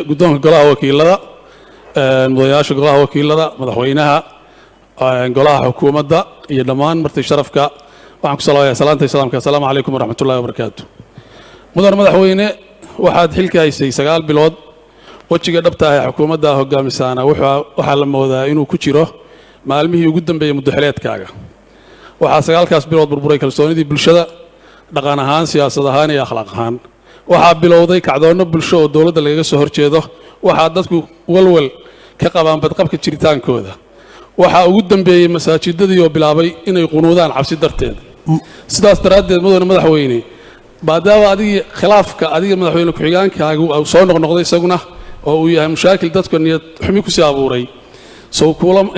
guddoonka golaha wakiilada mudanayaasha golaha wakiilada madaxweynaha golaha xukuumadda iyo dhammaan marti sharafka waxaan ku salaamayaa salaanta islaamka assalaamu calaykum waraxmatullaahi wabarakaatu mudan madaxweyne waxaad xilka haysay 9 bilood wajiga dhabta ah ee xukuumadda hogaamisaana waxaa la moodaa inuu ku jiro maalmihii ugu dambeeyay muddo xileedkaaga waxaa 9kaas bilood burburay kalsoonidii bulshada dhaqan ahaan siyaasad ahaan iyo akhlaaq ahaan waxaa bilowday kacdoonno bulsho oo dowladda lagaga soo horjeedo waxaa dadku walwal ka qabaan badqabka jiritaankooda waxaa ugu dambeeyay masaajidadii oo bilaabay inay qunuudaan cabsi darteed sidaas daraaddeed mudane madaxweyne maadaama adigii khilaafka adiga madaxweyne ku-xigaankaagu soo noqnoqday isaguna oo uu yahay mushaakil dadka niyad xumi ku sii abuuray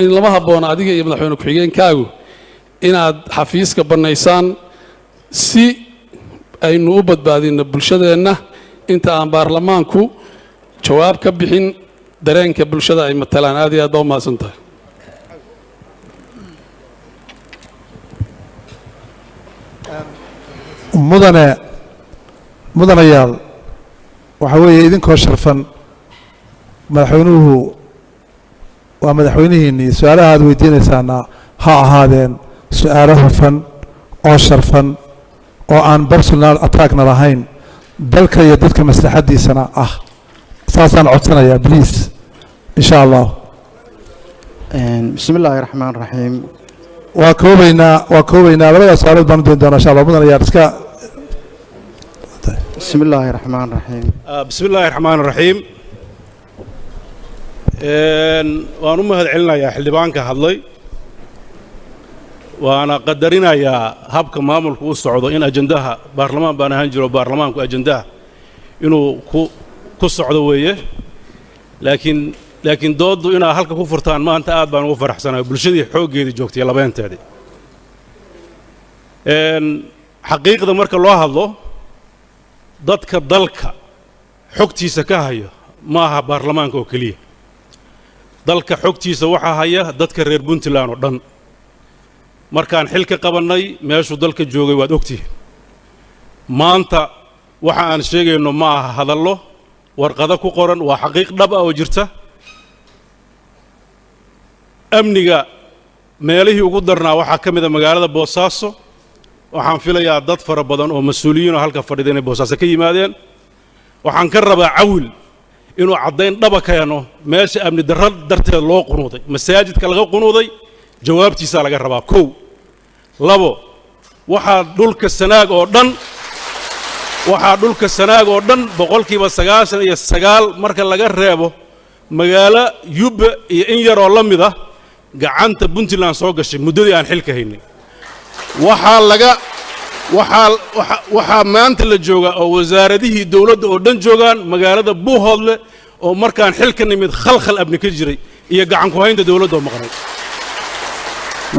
in lama habboona adiga iyo madaxweyne ku-xigeenkaagu inaad xafiiska bannaysaan si aynu u badbaadinno bulshadeenna inta aan baarlamaanku jawaab ka bixin dareenka bulshada ay matalaan aad iyo aad baa u mahadsan tahay mudanayaal waxa weeye idinkoo sharfan madaxweynuhu waa madaxweynihiinnii su-aalaha aad weydiinaysaana ha ahaadeen su-aalo hufan oo sharfan oo aan personal attackna lahayn dalka iyo dadka maslaxaddiisana ah saasaan codsanayaa please insha allah bismi illaahi raxmaan raxiim waa koobaynaa labadaas su-aalood baan u dooni doonaa insha allah mudanayaal iska bismi illaahi raxmaan raxiim bismi illaahi raxmaan raxiim waan u mahad celinayaa xildhibaanka hadlay waana qadarinayaa habka maamulku u socdo in ajandaha baarlamaan baan ahaan jiro baarlamaanku ajandaha inuu ku socdo weeye laakiin dooddu inaad halka ku furtaan maanta aad baan ugu faraxsanahay bulshadii xooggeedii joogtay labeenteedii xaqiiqda marka loo hadlo dadka dalka xogtiisa ka haya ma aha baarlamaanka oo keliya dalka xogtiisa waxaa haya dadka reer puntland oo dhan markaan xil ka qabannay meeshuu dalka joogay waad ogtihiin maanta waxa aan sheegayno ma aha hadallo warqado ku qoran waa xaqiiq dhab ah oo jirta amniga meelihii ugu darnaa waxaa ka mida magaalada boosaaso waxaan filayaa dad fara badan oo mas-uuliyiinoo halka fadhida inay boosaaso ka yimaadeen waxaan ka rabaa cawil inuu caddayn dhaba keeno meesha amni darro darteed loo qunuuday masaajidka laga qunuuday jawaabtiisaa laga rabaa 1 2 waxaa dhulka sanaag oo dhan boqolkiiba 99 marka laga reebo magaalo yubba iyo in yaroo la mid ah gacanta puntland soo gashay muddadii aan xilka haynay waxaa maanta la joogaa oo wasaaradihii dowladda oo dhan joogaan magaalada buuhoodle oo markaan xilka nimid khalkhal abni ka jiray iyo gacan ku haynta dowladda oo maqnay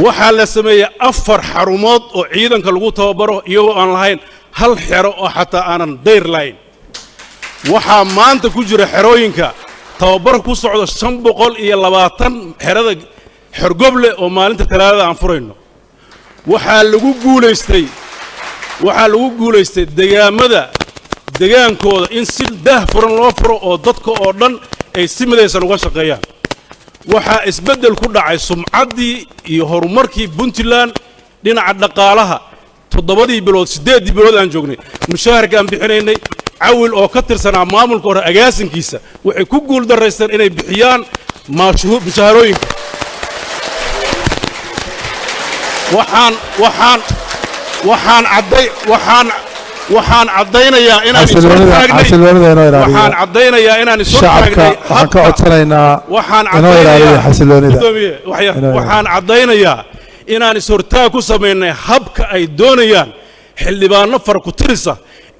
waxaa la sameeyey 4 xarumood oo ciidanka lagu tababaro iyagoo aan lahayn hal xero oo xataa aanan dayr lahayn waxaa maanta ku jira xerooyinka tababar ku socdo 520 xerada xorgoble oo maalinta talaadada aan furayno waxaa lagu guulaystay degaankooda in si daah furan loo furo oo dadka oo dhan ay si midaysan uga shaqeeyaan waxaa isbeddel ku dhacay sumcaddii iyo horumarkii puntland dhinaca dhaqaalaha 7 bilood 8 bilood aan joognay mushaharka aan bixinaynay cawil oo ka tirsanaa maamulka hore agaasinkiisa waxay ku guul daraysteen inay bixiyaan mushaharooyinka waxaan caddaynayaa inaan isoo taagnay waxaan ka codsanaynaa inoo ilaaliyo xasiloonida waxaan caddaynayaa inaan ishortaag ku samaynay habka ay doonayaan xildhibaano fara ku tirisa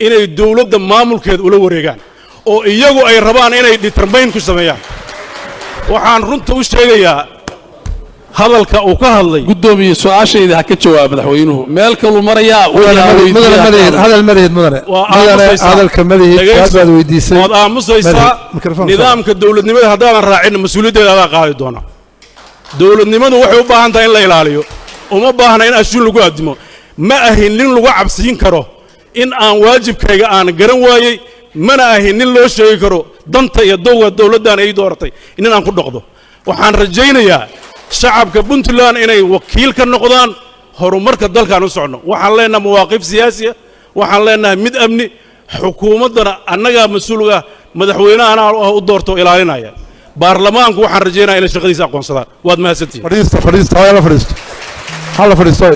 inay dowladda maamulkeeda ula wareegaan oo iyagu ay rabaan inay determayn ku sameeyaan waxaan runta u sheegayaa hadalka uu ka hadlay gudoomiye su'aashayda ha ka jawaab madaxweynuhu meel kalu marayaa hadal mareed mudane hadalka mareed baad weydiisay waad aamusaysaa nidaamka dawladnimada haddaadan raacin mas'uuliyaddeeda adaa qaadi doona dawladnimadu waxay u baahan tahay in la ilaaliyo uma baahna in ashuun lagu addimo ma ahin nin lagu cabsiin karo in aan waajibkayga aan garan waayey mana ahin nin loo sheegi karo danta iyo dowga dowladdan ay dooratay inaan ku dhaqdo waxaan rajaynayaa shacabka Puntland inay wakiil ka noqdaan horumarka dalkan u socno waxaan leenahay mawaaqif siyaasiya waxaan leenahay mid amni xukuumadana annaga mas'uulka madaxweynaha u doorto ilaalinaya baarlamaanku waxaan rajaynayaa inay shaqadiisa aqoonsadaan waad mahadsantihiin fadhiista hala fadhiisto